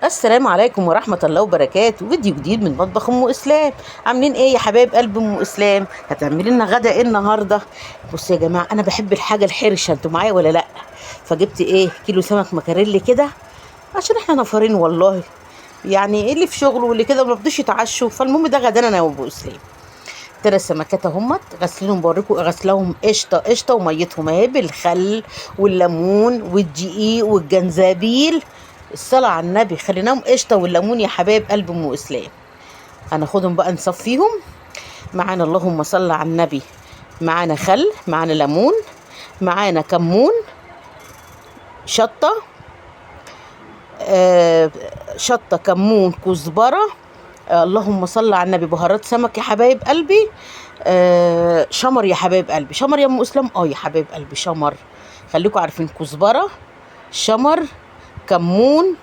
السلام عليكم ورحمة الله وبركاته. فيديو جديد من مطبخ ام اسلام. عاملين ايه يا حبايب قلب ام اسلام؟ هتعملي لنا غدا ايه النهارده؟ بصوا يا جماعه، انا بحب الحاجه الحرشه، انتوا معايا ولا لا؟ فجبت ايه، كيلو سمك مكاريلي كده، عشان احنا نفرين والله، يعني اللي في شغل واللي كده ما بيرضوش يتعشوا، فالمهم ده غدانا انا وابو اسلام. 3 سمكات اهمت غسلهم، بوريكم غسلهم قشطه قشطه وميتهم اهي بالخل والليمون والدقيق والجنزبيل. الصلاة على النبي، خليناهم قشطه والليمون يا حبايب قلب ام اسلام. هناخدهم بقى نصفيهم. معانا اللهم صل على النبي، معانا خل، معانا ليمون، معانا كمون، شطه، شطه كمون كزبره، اللهم صل على النبي، بهارات سمك يا حبايب قلبي، شمر يا حبايب قلبي، شمر يا ام اسلام، يا حبايب قلبي شمر. خليكم عارفين، كزبره، شمر، كمون،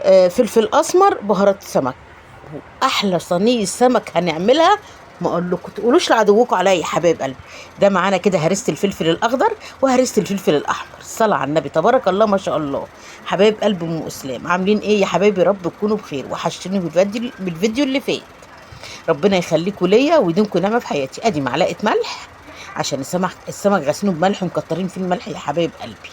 فلفل اسمر، بهارات سمك. احلى صينيه سمك هنعملها، ما اقول لكم تقولوش لعدوكم عليا يا حبايب قلبي. ده معانا كده هرسه الفلفل الاخضر وهرسه الفلفل الاحمر. الصلاه على النبي، تبارك الله ما شاء الله. حبايب قلب ام اسلام، عاملين ايه يا حبايبي؟ رب تكونوا بخير، وحشتوني بالفيديو اللي فات. ربنا يخليكم ليا ويديمكم نعمه في حياتي. ادي معلقه ملح، عشان السمك غاسلينه بملح ومكترين فيه الملح يا حبايب قلبي.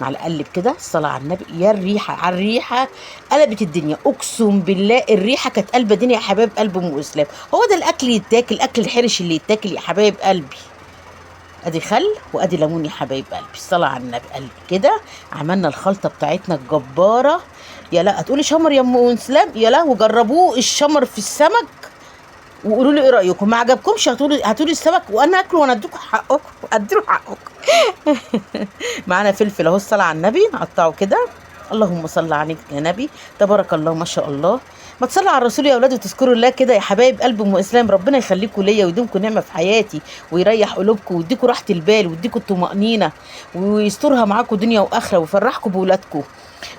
مع القلب كده، الصلاه على النبي. يا الريحه، على الريحه قلبت الدنيا، اقسم بالله الريحه كانت قلبه الدنيا يا حبايب قلب ام اسلام. هو ده الاكل يتاكل، الاكل الحرش اللي يتاكل يا حبايب قلبي. ادي خل وادي ليمون يا حبايب قلبي، الصلاه على النبي. قلبي كده عملنا الخلطه بتاعتنا الجباره. يا لا هتقولي شمر يا ام اسلام؟ يا لا، وجربوه الشمر في السمك وقولوا لي ايه رايكم. ما عجبكمش هاتولي السمك وانا اكله وانا اديكم حقكم، اديله حقكم. معانا فلفل اهو، الصلاه على النبي، نقطعه كده. اللهم صل عليك يا نبي، تبارك الله ما شاء الله. ما تصلوا على الرسول يا اولاد وتذكروا الله كده يا حبايب قلب ام اسلام. ربنا يخليكم ليا ويديمكم نعمه في حياتي، ويريح قلوبكم ويديكم راحه البال ويديكم الطمانينه، ويسترها معاكم دنيا واخره، ويفرحكم بولادكم،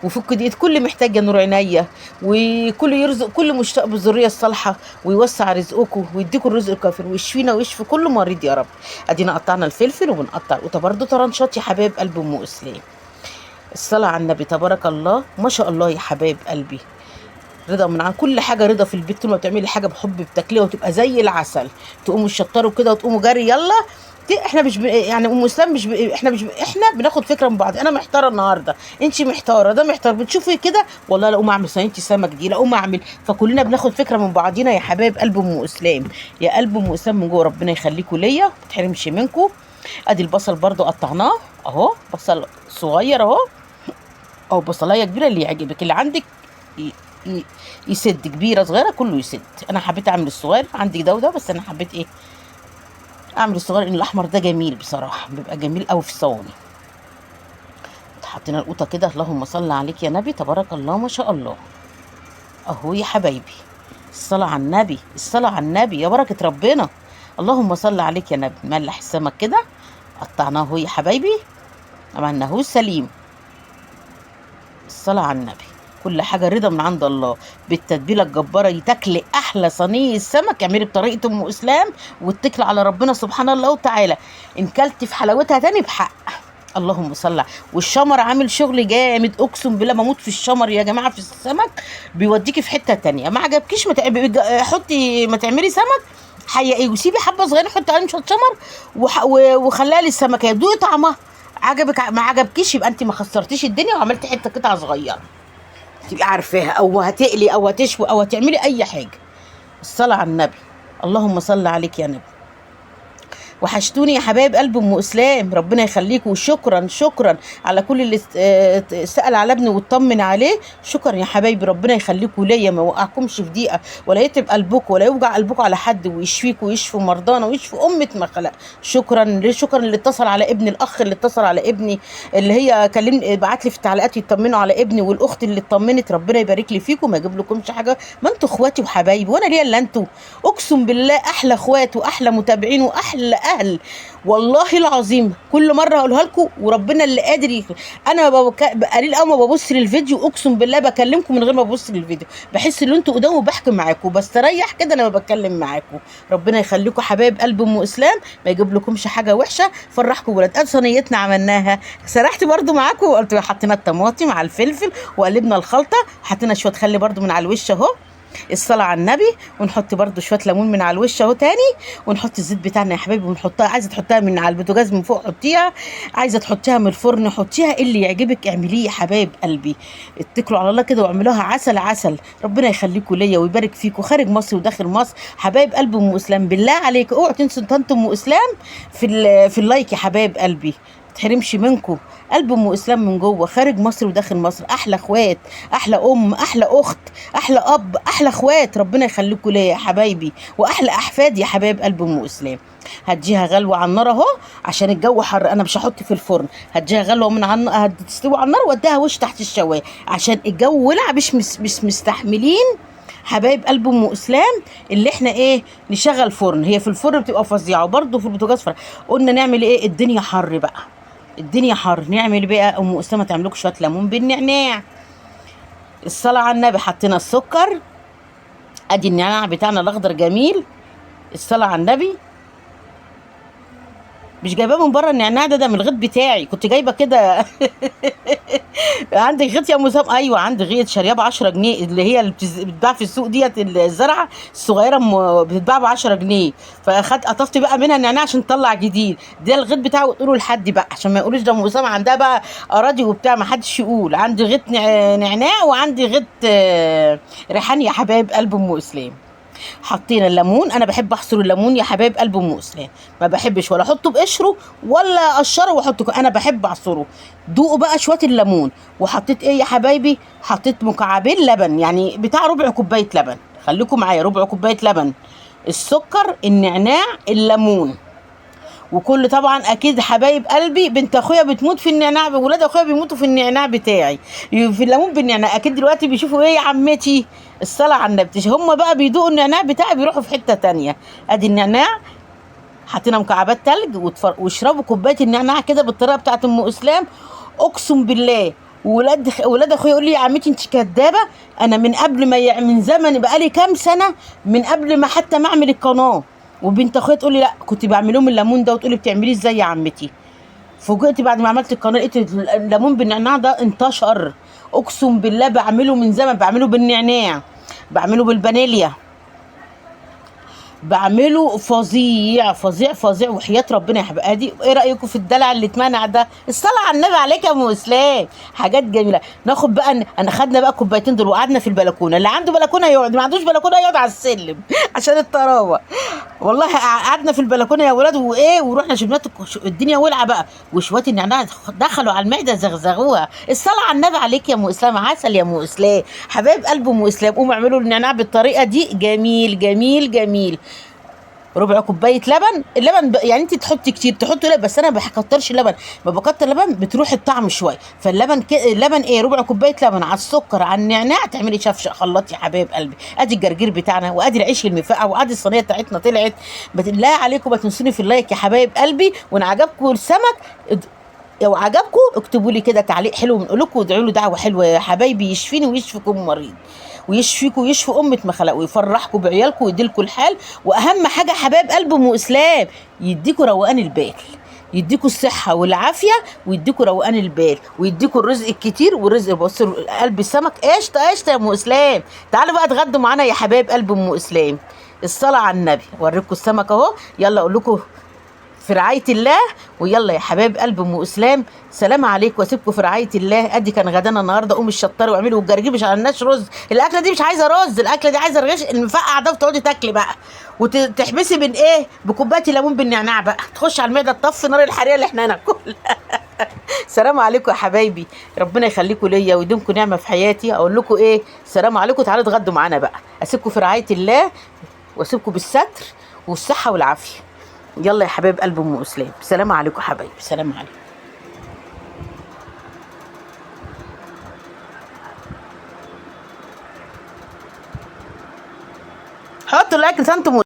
ويفك دقيقة كل محتاج يا نور عينيا، وكل يرزق كل مشتاق بالذريه الصالحه، ويوسع رزقكم ويديكم الرزق الكافر، ويشفينا ويشفي كل مريض يا رب. ادينا قطعنا الفلفل وبنقطع القوطه برده طرنشات يا حبايب قلب ام اسلام. الصلاه على النبي، تبارك الله ما شاء الله يا حبايب قلبي. رضا من عن كل حاجه، رضا في البيت. طول ما بتعملي حاجه بحب بتاكليها وتبقى زي العسل، تقوموا تشطروا كده وتقوموا جري يلا. احنا مش يعني ام اسلام احنا بناخد فكره من بعض. انا محتاره النهارده، انت محتاره، ده محتار، بتشوفي كده والله لا اقوم اعمل صينيه السمك دي، لا اقوم اعمل. فكلنا بناخد فكره من بعضينا يا حبايب قلب ام اسلام. يا قلب ام اسلام من جوه، ربنا يخليكم ليا ما تحرمش منكم. ادي البصل برضو قطعناه اهو، بصل صغير اهو، او بصلايه كبيره اللي يعجبك، اللي عندك يسد، كبيره صغيره كله يسد. انا حبيت اعمل الصغير، عندي ده وده، بس انا حبيت ايه اعمل الصغير، ان الاحمر ده جميل بصراحه، بيبقى جميل قوي في الصواني. حطينا القوطه كده، اللهم صل عليك يا نبي، تبارك الله ما شاء الله. اهو يا حبايبي، الصلاه على النبي، الصلاه على النبي يا بركه ربنا. اللهم صل عليك يا نبي. ملح السمك كده، قطعناه اهو يا حبايبي، عملناه سليم. الصلاه على النبي. كل حاجه رضا من عند الله، بالتتبيله الجباره تاكلي احلى صينيه سمك. اعملي بطريقه ام اسلام واتكلي على ربنا سبحان الله وتعالى. ان كلتي في حلاوتها تاني بحق. اللهم صل. والشمر عامل شغل جامد، اقسم بالله بموت في الشمر يا جماعه في السمك، بيوديكي في حته تانية. ما عجبكيش حطي، ما تعملي سمك حقيقي وسيبي حبه صغيره، حطي عليهم شويه شمر وخليها للسمكه دوقي طعمها. عجبك ما عجبكيش، يبقى انت ما خسرتيش الدنيا وعملتي حته قطعه صغيره تبقي عارفاها، او هتقلي او هتشوي او هتعملي اي حاجه. الصلاه على النبي، اللهم صل عليك يا نبي. وحشتوني يا حبايب قلب ام اسلام، ربنا يخليكم. وشكرا شكرا على كل اللي سأل على ابني واطمن عليه. شكرا يا حبايبي، ربنا يخليكم ليا، ما يوقعكمش في ضيقه، ولا يتعب قلبكم، ولا يوجع قلبكم على حد، ويشفيكم ويشفي مرضانا ويشفي امه ما خلق. شكرا شكرا اللي اتصل على ابني، الاخ اللي اتصل على ابني، اللي هي كلمني بعت لي في التعليقات يطمنوا على ابني، والاخت اللي اطمنت. ربنا يبارك لي فيكم، ما يجيب لكمش حاجه، ما انتوا اخواتي وحبايبي، وانا ليا الا انتوا. اقسم بالله احلى اخوات واحلى متابعين واحلى اهل والله العظيم كل مره هقولها لكم، وربنا اللي قادر انا قليل قوي ما ببص للفيديو، اقسم بالله بكلمكم من غير ما ابص للفيديو، بحس ان انتوا قدام وبحكي معاكم، بستريح كده لما بتكلم معاكم. ربنا يخليكم حبايب قلب ام اسلام، ما يجيب لكمش حاجه وحشه، فرحكم ولاد. صينيتنا عملناها، سرحت برده معاكم وقلت حطينا الطماطم على الفلفل وقلبنا الخلطه، حطينا شويه خل برده من على الوش اهو، الصلاة على النبي، ونحط برده شويه ليمون من على الوش اهو تاني، ونحط الزيت بتاعنا يا حبايبي ونحطها. عايزه تحطها من على البوتاجاز من فوق حطيها، عايزه تحطيها من الفرن حطيها، اللي يعجبك اعمليه يا حبايب قلبي. اتكلوا على الله كده واعملوها عسل عسل. ربنا يخليكم ليا ويبارك فيكم خارج مصر وداخل مصر. حبايب قلب ام اسلام بالله عليك اوعوا تنسوا طنط ام اسلام في اللايك يا حبايب قلبي، تحرمش منكم. قلب ام اسلام من جوه خارج مصر وداخل مصر، احلى اخوات، احلى ام، احلى اخت، احلى اب، احلى اخوات. ربنا يخليكم ليا يا حبايبي، واحلى احفاد يا حبايب قلب ام اسلام. هديها غلوه على النار اهو عشان الجو حر، انا مش هحط في الفرن، هديها غلوه من هتستوي على النار واديها وش تحت الشوايه عشان الجو ولع، مش مستحملين حبايب قلب ام اسلام اللي احنا ايه نشغل فرن. هي في الفرن بتبقى فظيعه وبرده في البوتاجاز فرن. قلنا نعمل ايه، الدنيا حر بقى، الدنيا حر، نعمل بقى ام اسامه تعمل لكم شويه ليمون بالنعناع. الصلاه على النبي، حطينا السكر، ادي النعناع بتاعنا الاخضر جميل، الصلاه على النبي. مش جايباه من بره النعناع ده من الغيط بتاعي، كنت جايبه كده عندك غيط يا ام اسامه؟ ايوه عندي غيط، شارياه ب 10 جنيه، اللي هي اللي بتتباع في السوق ديت، الزرعه الصغيره بتتباع ب 10 جنيه، قطفت بقى منها النعناع عشان تطلع جديد. ده الغيط بتاعه، وتقولوا لحد بقى عشان ما يقولوش ده ام اسامه عندها بقى اراضي وبتاع، ما حدش يقول. عندي غيط نعناع وعندي غيط ريحان يا حبايب قلب ام اسلام. حطينا الليمون، انا بحب اعصر الليمون يا حبايب قلب ام اسلام، ما بحبش ولا احطه بقشره ولا اقشره واحطه، انا بحب اعصره. دوقوا بقى شويه الليمون. وحطيت ايه يا حبايبي، حطيت مكعبين لبن، يعني بتاع ربع كوبايه لبن، خليكم معايا، ربع كوبايه لبن، السكر، النعناع، الليمون. وكل طبعا اكيد حبايب قلبي بنت اخويا بتموت في النعناع، ولاد اخويا بيموتوا في النعناع بتاعي، في الليمون بالنعناع. اكيد دلوقتي بيشوفوا ايه يا عمتي، الصلاه على النبي، هم بقى بيدوقوا النعناع بتاعي بيروحوا في حته تانية. ادي النعناع، حطينا مكعبات تلج واشربوا كوبايه النعناع كده بالطريقه بتاعت ام اسلام. اقسم بالله ولاد اخويا يقول لي يا عمتي انت كدابه، انا من قبل ما من زمن بقالي كام سنه، من قبل ما حتى ما اعمل القناه، وبنت اخويا تقول لي لا كنت بعمل لهم الليمون ده، وتقول لي بتعمليه ازاي يا عمتي. فوجئت بعد ما عملت القناه لقيت الليمون بالنعناع ده انتشر. اقسم بالله بعمله من زمن، بعمله بالنعناع، بعمله بالفانيليا، بعمله فظيع فظيع فظيع وحياة ربنا يا حبايبي. ادي ايه رايكم في الدلع اللي اتمنع ده؟ الصلاه على النبي عليك يا ام اسلام، حاجات جميله. ناخد بقى انا خدنا بقى كوبايتين دول وقعدنا في البلكونه، اللي عنده بلكونه يقعد، ما عندوش بلكونه يقعد على السلم عشان الطراوه. والله قعدنا في البلكونه يا ولاد وايه، ورحنا شربنا، الدنيا ولعه بقى، وشويه النعناع دخلوا على المعده زغزغوها. الصلاه على النبي عليك يا ام اسلام، عسل يا ام اسلام، حبايب قلب ام اسلام. قوموا اعملوا النعناع بالطريقه دي، جميل جميل جميل. ربع كوبايه لبن، اللبن يعني انت تحطي كتير تحطي لبن، بس انا ما بكترش لبن، ما بكتر لبن بتروح الطعم شويه. فاللبن اللبن ايه، ربع كوبايه لبن على السكر على النعناع، تعملي شفشق خلاط يا حبايب قلبي. ادي الجرجير بتاعنا، وادي العيش المفقع، وادي الصينيه بتاعتنا طلعت. بالله عليكم ما تنسوني في اللايك يا حبايب قلبي، وان عجبكم السمك لو عجبكم اكتبوا لي كده تعليق حلو من قلوبكم، وادعوا له دعوه حلوه يا حبايبي، يشفيني ويشفيكم مريض، ويشفيكم ويشفي امه ما خلق، ويفرحكم بعيالكم ويديلكم الحال. واهم حاجه حبايب قلب ام اسلام، يديكوا روقان البال، يديكوا الصحه والعافيه، ويديكوا روقان البال، ويديكوا الرزق الكتير والرزق. بصوا قلب السمك قشطه قشطه يا ام اسلام. تعالوا بقى اتغدوا معانا يا حبايب قلب ام اسلام. الصلاه على النبي، اوريكم السمك اهو، يلا اقول لكم في رعاية الله. ويلا يا حبايب قلب ام اسلام، سلام عليكم واسيبكم في رعاية الله. ادي كان غدانا النهارده، قوم الشطار واعملوا والجرجير، مش عملناش رز، الاكله دي مش عايزه رز، الاكله دي عايزه الغش المفقع ده، وتقعدي تاكلي بقى وتحبسي من ايه، بكوبايه الليمون بالنعناع بقى، تخش على المعده تطفي نار الحريقه اللي احنا هناكلها سلام عليكم يا حبايبي، ربنا يخليكم ليا ويديمكم نعمه في حياتي. اقول لكم ايه، سلام عليكم، تعالوا اتغدوا معانا بقى، اسيبكم في رعايه الله واسيبكم بالستر والصحه والعافيه. يلا يا حبايب قلب ام اسلام، سلام عليكم حبايبي، سلام عليكم. حطوا الاكل انتم